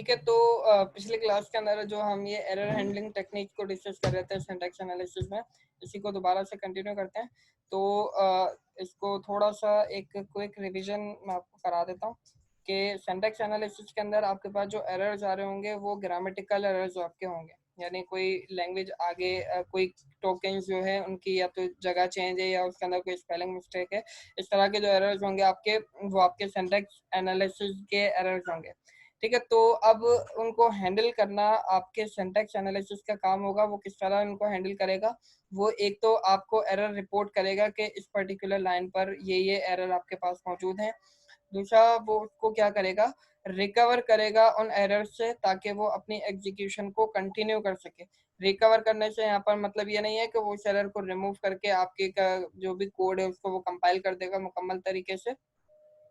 ठीक है, तो पिछले क्लास के अंदर जो हम ये एरर हैंडलिंग टेक्निक को डिस्कस कर रहे थे सिंटैक्स एनालिसिस में, इसी को दोबारा से कंटिन्यू करते हैं। तो इसको थोड़ा सा एक क्विक रिवीजन मैं आपको करा देता हूँ कि सिंटैक्स एनालिसिस के अंदर आपके पास जो एरर्स आ रहे होंगे वो ग्रामेटिकल एरर्स आपके होंगे, यानी कोई लैंग्वेज आगे कोई टोकन्स जो है उनकी या तो जगह चेंज है या उसके अंदर कोई स्पेलिंग मिस्टेक है, इस तरह के जो एरर्स होंगे आपके, वो आपके सिंटैक्स एनालिसिस के एरर्स होंगे। ठीक है, तो अब उनको हैंडल करना आपके सिंटैक्स एनालिसिस का काम होगा। वो किस तरह उनको हैंडल करेगा, वो एक तो आपको एरर रिपोर्ट करेगा कि इस पर्टिकुलर लाइन पर ये एरर आपके पास मौजूद है। दूसरा, वो उसको क्या करेगा, रिकवर करेगा उन एरर से ताकि वो अपनी एग्जीक्यूशन को कंटिन्यू कर सके। रिकवर करने से यहाँ पर मतलब ये नहीं है कि वो उस एरर को रिमूव करके आपके जो भी कोड है उसको वो कंपाइल कर देगा मुकम्मल तरीके से।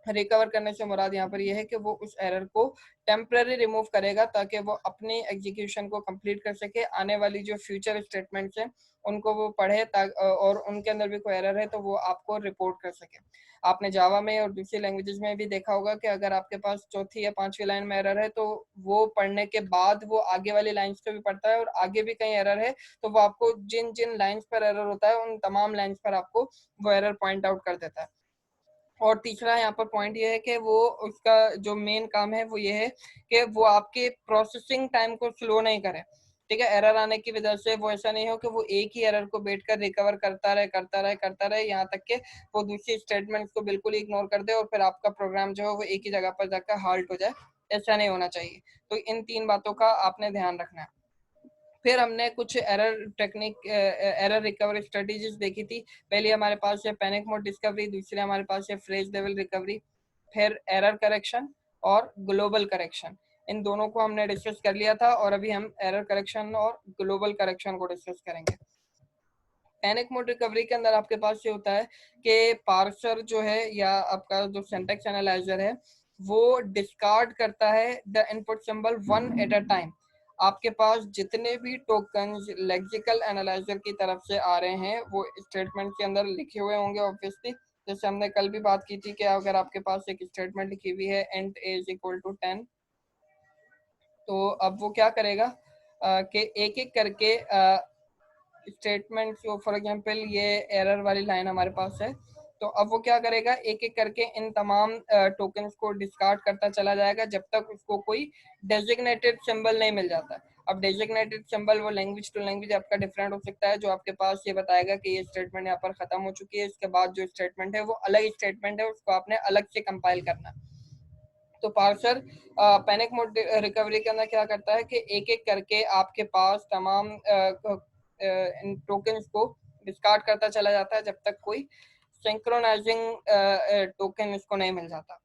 रिकवर करने से मुराद यहाँ पर यह है कि वो उस एरर को टेम्पररी रिमूव करेगा ताकि वो अपनी एग्जीक्यूशन को कंप्लीट कर सके। आने वाली जो फ्यूचर स्टेटमेंट्स हैं उनको वो पढ़े और उनके अंदर भी कोई एरर है तो वो आपको रिपोर्ट कर सके। आपने जावा में और दूसरी लैंग्वेजेस में भी देखा होगा कि अगर आपके पास चौथी या पांचवी लाइन में एरर है तो वो पढ़ने के बाद वो आगे वाली लाइन्स को भी पढ़ता है, और आगे भी कहीं एरर है तो वो आपको जिन जिन लाइन्स पर एरर होता है उन तमाम लाइन्स पर आपको वो एरर पॉइंट आउट कर देता है। और तीसरा यहाँ पर पॉइंट ये है कि वो उसका जो मेन काम है वो ये है कि वो आपके प्रोसेसिंग टाइम को स्लो नहीं करे। ठीक है, एरर आने की वजह से वो ऐसा नहीं हो कि वो एक ही एरर को बैठकर रिकवर करता रहे यहाँ तक कि वो दूसरी स्टेटमेंट्स को बिल्कुल इग्नोर कर दे और फिर आपका प्रोग्राम जो है वो एक ही जगह पर जाकर हाल्ट हो जाए। ऐसा नहीं होना चाहिए। तो इन तीन बातों का आपने ध्यान रखना है। फिर हमने कुछ एरर रिकवरी स्ट्रेटेजीज देखी थी। पहली हमारे पास है पैनिक मोड डिस्कवरी, दूसरी हमारे पास है फ्रेज लेवल रिकवरी, फिर एरर करेक्शन और ग्लोबल करेक्शन। इन दोनों को हमने डिस्कस कर लिया था और अभी हम एरर करेक्शन और ग्लोबल करेक्शन को डिस्कस करेंगे। पैनिक मोड रिकवरी के अंदर आपके पास ये होता है कि पार्सर जो है या आपका जो सिंटैक्स एनालाइजर है वो डिस्कार्ड करता है the input symbol one at a time. आपके पास जितने भी टोकन्स लेक्सिकल एनालाइजर की तरफ से आ रहे हैं वो स्टेटमेंट के अंदर लिखे हुए होंगे ऑब्वियसली। जैसे हमने कल भी बात की थी कि अगर आपके पास एक स्टेटमेंट लिखी हुई है int a is equal to 10, तो अब वो क्या करेगा कि एक एक करके स्टेटमेंट, जो फॉर एग्जांपल ये एरर वाली लाइन हमारे पास है, तो अब वो क्या करेगा, एक एक करके इन तमाम टोकन्स को डिस्कार्ड करता चला जाएगा जब तक उसको कोई डेजिग्नेटेड सिंबल नहीं मिल जाता। अब डेजिग्नेटेड सिंबल वो लैंग्वेज टू लैंग्वेज आपका डिफरेंट हो सकता है, जो आपके पास ये बताएगा कि ये स्टेटमेंट यहाँ पर खत्म हो चुकी है, इसके बाद जो स्टेटमेंट है वो अलग स्टेटमेंट है, उसको आपने अलग से कंपाइल करना है। तो पार्सर पैनिक मोड रिकवरी के अंदर क्या करता है कि एक एक करके आपके पास तमाम इन टोकन्स को डिस्कार्ड करता चला जाता है जब तक कोई सिंक्रोनाइजिंग टोकन इसको नहीं मिल जाता।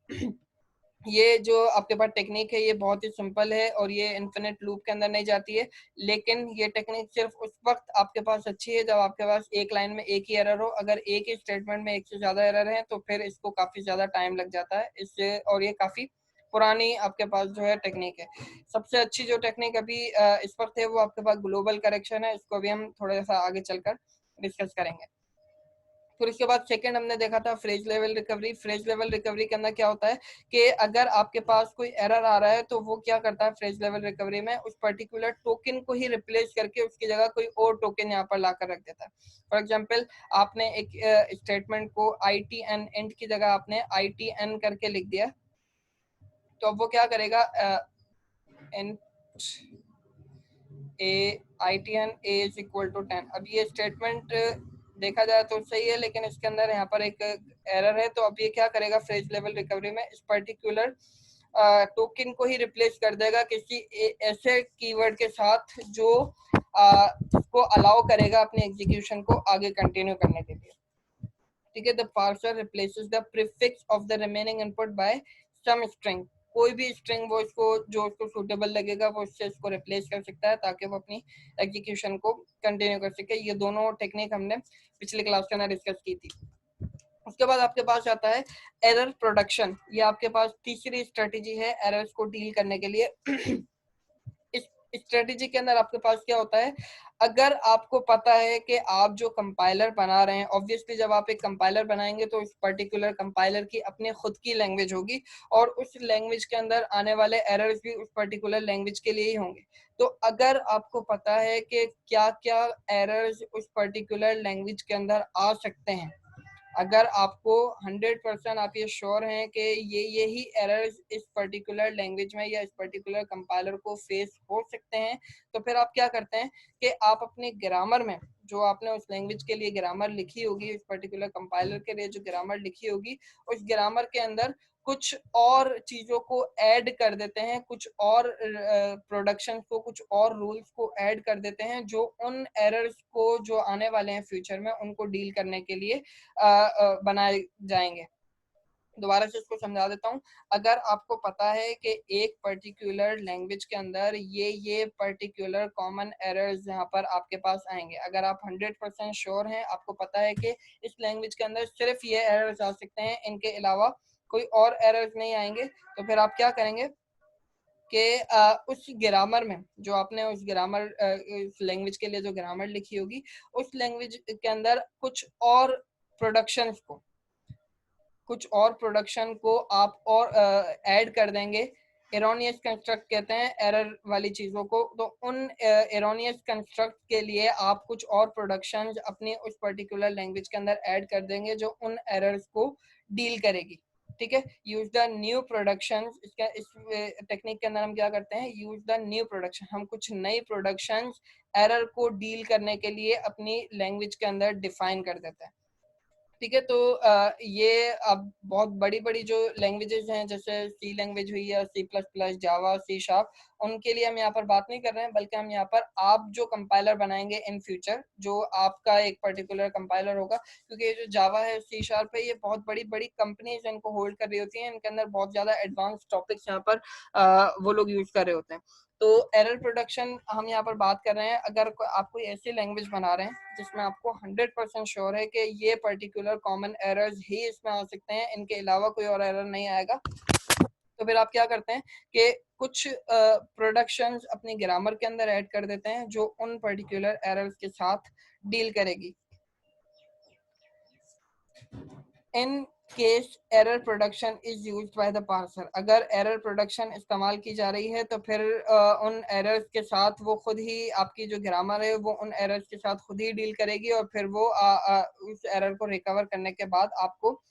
ये जो आपके पास टेक्निक है ये बहुत ही सिंपल है और ये इन्फिनिट लूप के अंदर नहीं जाती है, लेकिन ये टेक्निक सिर्फ उस वक्त आपके पास अच्छी है जब आपके पास एक लाइन में एक ही एरर हो। अगर एक ही स्टेटमेंट में एक से ज्यादा एरर है तो फिर इसको काफी ज्यादा टाइम लग जाता है इससे, और ये काफी पुरानी आपके पास जो है टेक्निक है। सबसे अच्छी जो टेक्निक अभी इस वक्त है वो आपके पास ग्लोबल करेक्शन है, इसको भी हम थोड़ा सा आगे चलकर डिस्कस करेंगे। फिर उसके बाद सेकंड हमने देखा था phrase level recovery. Phrase level recovery के अंदर क्या होता है कि अगर आपके पास कोई एरर आ रहा है तो वो क्या करता है फ्रेज लेवल रिकवरी में, उस पर्टिकुलर टोकन को ही रिप्लेस करके उसकी जगह कोई और टोकन यहाँ पर लाकर रख देता है। फॉर एग्जाम्पल आपने एक स्टेटमेंट को ITN एंड की जगह आपने ITN करके लिख दिया, तो अब वो क्या करेगा, ITN a is equal to 10। अब ये स्टेटमेंट देखा जाए तो सही है, लेकिन इसके अंदर यहाँ पर एक एरर है, तो अब ये क्या करेगा फ्रेज लेवल रिकवरी में इस पर्टिकुलर टोकन को ही रिप्लेस कर देगा किसी ऐसे कीवर्ड के साथ जो उसको अलाउ करेगा अपनी एग्जीक्यूशन को आगे कंटिन्यू करने के लिए। ठीक है, the parser replaces the prefix of the remaining input by some string. कोई भी स्ट्रिंग वो इसको जो उसको सूटेबल लगेगा वो उससे इसको रिप्लेस कर सकता है ताकि वो अपनी एग्जीक्यूशन को कंटिन्यू कर सके। ये दोनों टेक्निक हमने पिछले क्लास के अंदर डिस्कस की थी। उसके बाद आपके पास आता है एरर प्रोडक्शन। ये आपके पास तीसरी स्ट्रेटेजी है एरर्स को डील करने के लिए। इस स्ट्रेटेजी के अंदर आपके पास क्या होता है, अगर आपको पता है कि आप जो कंपाइलर बना रहे हैं, ऑब्वियसली जब आप एक कंपाइलर बनाएंगे तो उस पर्टिकुलर कंपाइलर की अपनी खुद की लैंग्वेज होगी और उस लैंग्वेज के अंदर आने वाले एरर्स भी उस पर्टिकुलर लैंग्वेज के लिए ही होंगे। तो अगर आपको पता है कि क्या क्या एरर्स उस पर्टिकुलर लैंग्वेज के अंदर आ सकते हैं, अगर आपको 100% आप ये श्योर हैं कि यही एरर्स इस पर्टिकुलर लैंग्वेज में या इस पर्टिकुलर कंपाइलर को फेस हो सकते हैं, तो फिर आप क्या करते हैं कि आप अपने ग्रामर में, जो आपने उस लैंग्वेज के लिए ग्रामर लिखी होगी, उस पर्टिकुलर कंपाइलर के लिए जो ग्रामर लिखी होगी, उस ग्रामर के अंदर कुछ और चीजों को ऐड कर देते हैं, कुछ और प्रोडक्शन को, कुछ और रूल्स को ऐड कर देते हैं जो उन एरर्स को जो आने वाले हैं फ्यूचर में उनको डील करने के लिए बनाए जाएंगे। दोबारा से इसको समझा देता हूँ। अगर आपको पता है कि एक पर्टिकुलर लैंग्वेज के अंदर ये पर्टिकुलर कॉमन एरर्स यहाँ पर आपके पास आएंगे, अगर आप 100% श्योर हैं, आपको पता है कि इस लैंग्वेज के अंदर सिर्फ ये एरर्स आ सकते हैं, इनके अलावा कोई और एरर्स नहीं आएंगे, तो फिर आप क्या करेंगे कि उस ग्रामर में जो आपने उस ग्रामर उस लैंग्वेज के लिए जो ग्रामर लिखी होगी, उस लैंग्वेज के अंदर कुछ और प्रोडक्शन को आप और ऐड कर देंगे। एरोनियस कंस्ट्रक्ट कहते हैं एरर वाली चीजों को, तो उन एरोनियस कंस्ट्रक्ट के लिए आप कुछ और प्रोडक्शंस अपनी उस पर्टिकुलर लैंग्वेज के अंदर ऐड कर देंगे जो उन एरर्स को डील करेगी। ठीक है, यूज द न्यू प्रोडक्शन, इसका इस टेक्निक के अंदर हम क्या करते हैं, यूज द न्यू प्रोडक्शन, हम कुछ नई प्रोडक्शन एरर को डील करने के लिए अपनी लैंग्वेज के अंदर डिफाइन कर देते हैं। ठीक है, तो ये अब बहुत बड़ी बड़ी जो लैंग्वेजेस हैं, जैसे सी लैंग्वेज हुई या सी प्लस प्लस, जावा, सी शार्प, उनके लिए हम यहाँ पर बात नहीं कर रहे हैं, बल्कि हम यहाँ पर आप जो कंपाइलर बनाएंगे इन फ्यूचर, जो आपका एक पर्टिकुलर कंपाइलर होगा, क्योंकि ये जो जावा है, सी शार्प है, ये बहुत बड़ी बड़ी कंपनीज इनको होल्ड कर रही होती हैं, इनके अंदर बहुत ज्यादा एडवांस टॉपिक्स यहाँ पर वो लोग यूज कर रहे होते हैं। तो एरर प्रोडक्शन हम यहाँ पर बात कर रहे हैं, अगर आप कोई ऐसी लैंग्वेज बना रहे हैं जिसमें आपको 100% श्योर है कि ये पर्टिकुलर कॉमन एरर्स ही इसमें आ सकते हैं, इनके अलावा कोई और एरर नहीं आएगा, तो फिर आप क्या करते हैं कि कुछ प्रोडक्शंस अपनी ग्रामर के अंदर ऐड कर देते हैं जो उन पर्टिकुलर एरर्स के साथ डील करेगी। In case error production is used by the parser, अगर एरर प्रोडक्शन इस्तेमाल की जा रही है तो फिर उन एरर्स के साथ वो खुद ही, आपकी जो ग्रामर है वो उन एरर्स के साथ खुद ही डील करेगी और फिर वो उस एरर को रिकवर करने के बाद आपको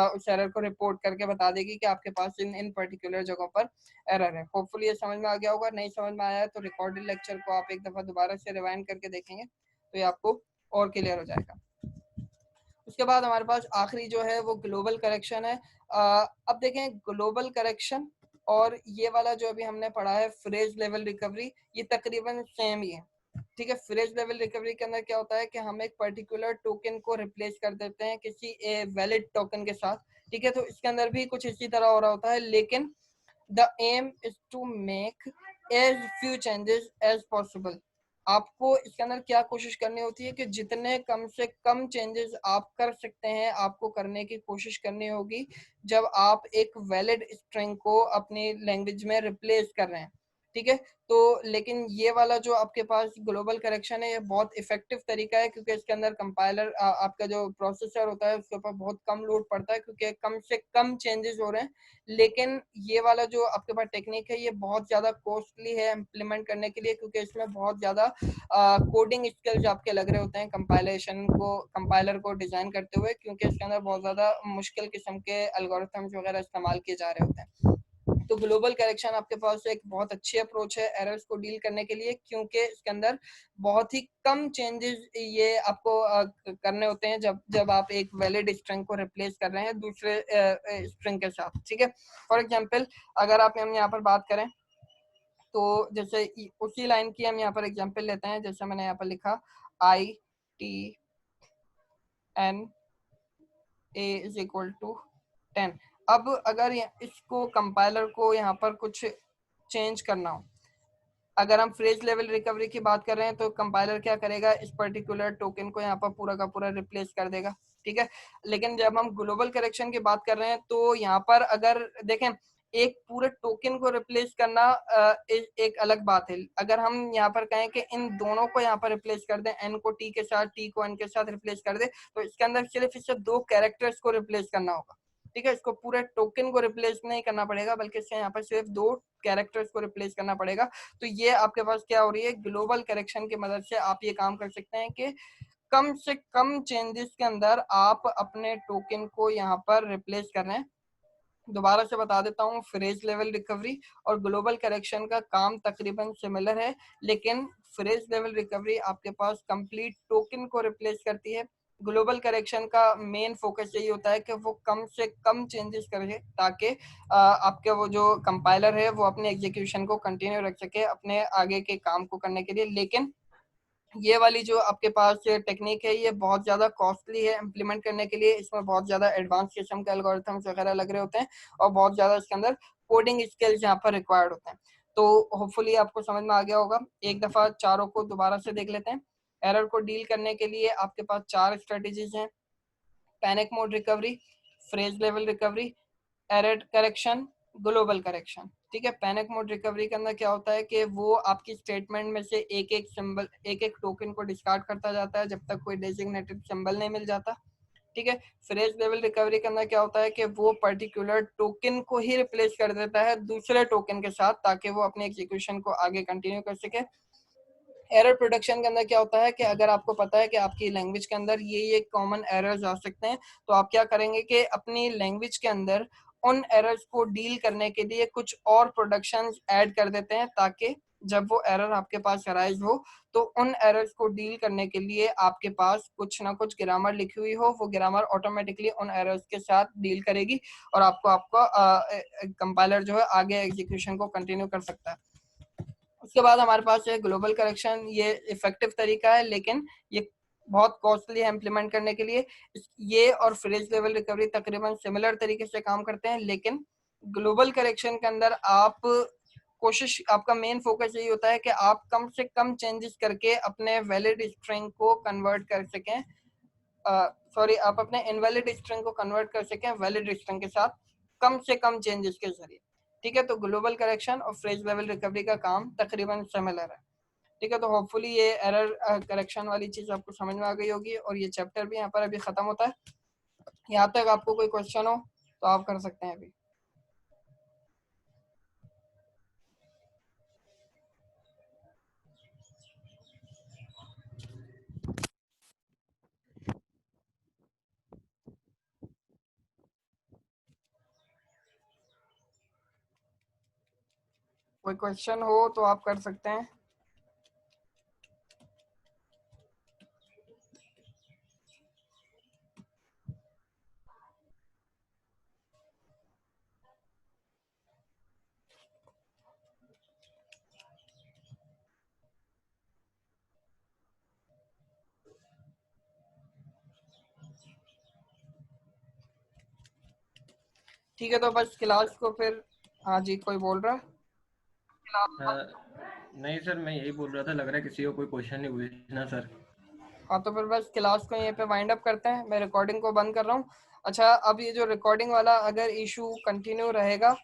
उस एरर को रिपोर्ट करके बता देगी कि आपके पास इन इन पर्टिकुलर जगहों पर एरर है। होपफुली ये समझ में आ गया होगा, नहीं समझ में आया है तो रिकॉर्डेड लेक्चर को आप एक दफा दोबारा से रिवाइंड करके देखेंगे तो ये आपको और क्लियर हो जाएगा। उसके बाद हमारे पास आखिरी जो है वो ग्लोबल करेक्शन है। अब देखें, ग्लोबल करेक्शन और ये वाला जो अभी हमने पढ़ा है फ्रेज लेवल रिकवरी, ये तकरीबन सेम ही है। ठीक है, फ्रेज लेवल रिकवरी के अंदर क्या होता है कि हम एक पर्टिकुलर टोकन को रिप्लेस कर देते हैं किसी वैलिड टोकन के साथ। ठीक है, तो इसके अंदर भी कुछ इसी तरह हो रहा होता है, लेकिन the aim is to make as few changes as possible. आपको इसके अंदर क्या कोशिश करनी होती है कि जितने कम से कम चेंजेस आप कर सकते हैं आपको करने की कोशिश करनी होगी जब आप एक वैलिड स्ट्रिंग को अपनी लैंग्वेज में रिप्लेस कर रहे हैं। ठीक है, तो लेकिन ये वाला जो आपके पास ग्लोबल करेक्शन है ये बहुत इफेक्टिव तरीका है, क्योंकि इसके अंदर कंपाइलर आपका जो प्रोसेसर होता है उसके ऊपर बहुत कम लोड पड़ता है, क्योंकि कम से कम चेंजेस हो रहे हैं। लेकिन ये वाला जो आपके पास टेक्निक है ये बहुत ज्यादा कॉस्टली है इम्प्लीमेंट करने के लिए, क्योंकि इसमें बहुत ज्यादा कोडिंग स्किल्स आपके लग रहे होते हैं कंपाइलर को डिजाइन करते हुए, क्योंकि इसके अंदर बहुत ज्यादा मुश्किल किस्म के एल्गोरिथम्स वगैरह इस्तेमाल किए जा रहे होते हैं। तो ग्लोबल करेक्शन आपके पास एक बहुत अच्छी अप्रोच है एरर्स को डील करने के लिए, क्योंकि इसके अंदर बहुत ही कम चेंजेस ये आपको करने होते हैं जब जब आप एक वैलिड स्ट्रिंग को रिप्लेस कर रहे हैं दूसरे स्ट्रिंग के साथ। ठीक है, फॉर एग्जांपल अगर हम यहाँ पर बात करें तो जैसे उसी लाइन की हम यहाँ पर एग्जांपल लेते हैं, जैसे मैंने यहाँ पर लिखा ITN A is equal to 10। अब अगर इसको कंपाइलर को यहाँ पर कुछ चेंज करना हो, अगर हम फ्रेज लेवल रिकवरी की बात कर रहे हैं तो कंपाइलर क्या करेगा, इस पर्टिकुलर टोकन को यहाँ पर पूरा का पूरा रिप्लेस कर देगा। ठीक है, लेकिन जब हम ग्लोबल करेक्शन की बात कर रहे हैं तो यहाँ पर अगर देखें एक पूरे टोकन को रिप्लेस करना एक अलग बात है। अगर हम यहाँ पर कहें कि इन दोनों को यहाँ पर रिप्लेस कर दें, n को t के साथ, t को n के साथ रिप्लेस कर दे, तो इसके अंदर सिर्फ दो कैरेक्टर्स को रिप्लेस करना होगा। ठीक है, इसको पूरे टोकन को रिप्लेस नहीं करना पड़ेगा, बल्कि इससे यहाँ पर सिर्फ दो कैरेक्टर्स को रिप्लेस करना पड़ेगा। तो ये आपके पास क्या हो रही है, ग्लोबल करेक्शन की मदद से आप ये काम कर सकते हैं कि कम से कम चेंजेस के अंदर आप अपने टोकन को यहाँ पर रिप्लेस कर रहे हैं। दोबारा से बता देता हूँ, फ्रेज लेवल रिकवरी और ग्लोबल करेक्शन का काम तकरीबन सिमिलर है, लेकिन फ्रेज लेवल रिकवरी आपके पास कंप्लीट टोकन को रिप्लेस करती है। ग्लोबल करेक्शन का मेन फोकस यही होता है कि वो कम से कम चेंजेस करे, ताकि आपके वो जो कंपाइलर है वो अपने एग्जीक्यूशन को कंटिन्यू रख सके अपने आगे के काम को करने के लिए। लेकिन ये वाली जो आपके पास टेक्निक है, ये बहुत ज़्यादा कॉस्टली है इम्प्लीमेंट करने के लिए। इसमें बहुत ज़्यादा एडवांस किस्म के एल्गोरिथम्स वगैरह लग रहे होते हैं और बहुत ज़्यादा इसके अंदर कोडिंग स्किल्स यहाँ पर रिक्वायर्ड होते हैं। तो होपफुली आपको समझ में आ गया होगा। एक दफ़ा चारों को दोबारा से देख लेते हैं। एरर को डील करने के लिए आपके पास 4 स्ट्रेटेजीज हैं: panic mode recovery, phrase level recovery, error correction, global correction. ठीक है, पैनिक मोड रिकवरी के अंदर क्या होता है कि वो आपकी स्टेटमेंट में से एक एक सिंबल, एक एक टोकन को डिस्कार्ड करता जाता है जब तक कोई डेजिग्नेटेड सिंबल नहीं मिल जाता। ठीक है, फ्रेज लेवल रिकवरी के अंदर क्या होता है कि वो पर्टिकुलर टोकन को ही रिप्लेस कर देता है दूसरे टोकन के साथ, ताकि वो अपने एग्जीक्यूशन को आगे कंटिन्यू कर सके। एरर प्रोडक्शन के अंदर क्या होता है कि अगर आपको पता है कि आपकी लैंग्वेज के अंदर ये कॉमन एरर्स आ सकते हैं, तो आप क्या करेंगे कि अपनी लैंग्वेज के अंदर उन एरर्स को डील करने के लिए कुछ और प्रोडक्शंस ऐड कर देते हैं, ताकि जब वो एरर आपके पास अराइज हो तो उन एरर्स को डील करने के लिए आपके पास कुछ ना कुछ ग्रामर लिखी हुई हो। वो ग्रामर ऑटोमेटिकली उन एरर्स के साथ डील करेगी और आपको आपका कंपाइलर जो है आगे एग्जीक्यूशन को कंटिन्यू कर सकता है। उसके बाद हमारे पास है ग्लोबल करेक्शन। ये इफेक्टिव तरीका है, लेकिन ये बहुत कॉस्टली है इम्प्लीमेंट करने के लिए। ये और फ्रेज लेवल रिकवरी तकरीबन सिमिलर तरीके से काम करते हैं, लेकिन ग्लोबल करेक्शन के अंदर आपका मेन फोकस यही होता है कि आप कम से कम चेंजेस करके अपने वैलिड स्ट्रिंग को कन्वर्ट कर सकें, आप अपने इनवैलिड स्ट्रिंग को कन्वर्ट कर सकें वैलिड स्ट्रिंग के साथ कम से कम चेंजेस के जरिए। ठीक है, तो ग्लोबल करेक्शन और फ्रेज लेवल रिकवरी का काम तकरीबन सिमिलर है। ठीक है, तो होपफुली ये एरर करेक्शन वाली चीज आपको समझ में आ गई होगी और ये चैप्टर भी यहाँ पर अभी खत्म होता है। यहाँ तक आपको कोई क्वेश्चन हो तो आप कर सकते हैं अभी। कोई क्वेश्चन हो तो आप कर सकते हैं। ठीक है, तो बस क्लास को फिर, हाँ जी कोई बोल रहा है? नहीं सर, मैं यही बोल रहा था, लग रहा है किसी को कोई क्वेश्चन नहीं पूछना सर। हाँ, तो फिर बस क्लास को यहीं पे वाइंड अप करते हैं। मैं रिकॉर्डिंग को बंद कर रहा हूँ। अच्छा, अब ये जो रिकॉर्डिंग वाला अगर इशू कंटिन्यू रहेगा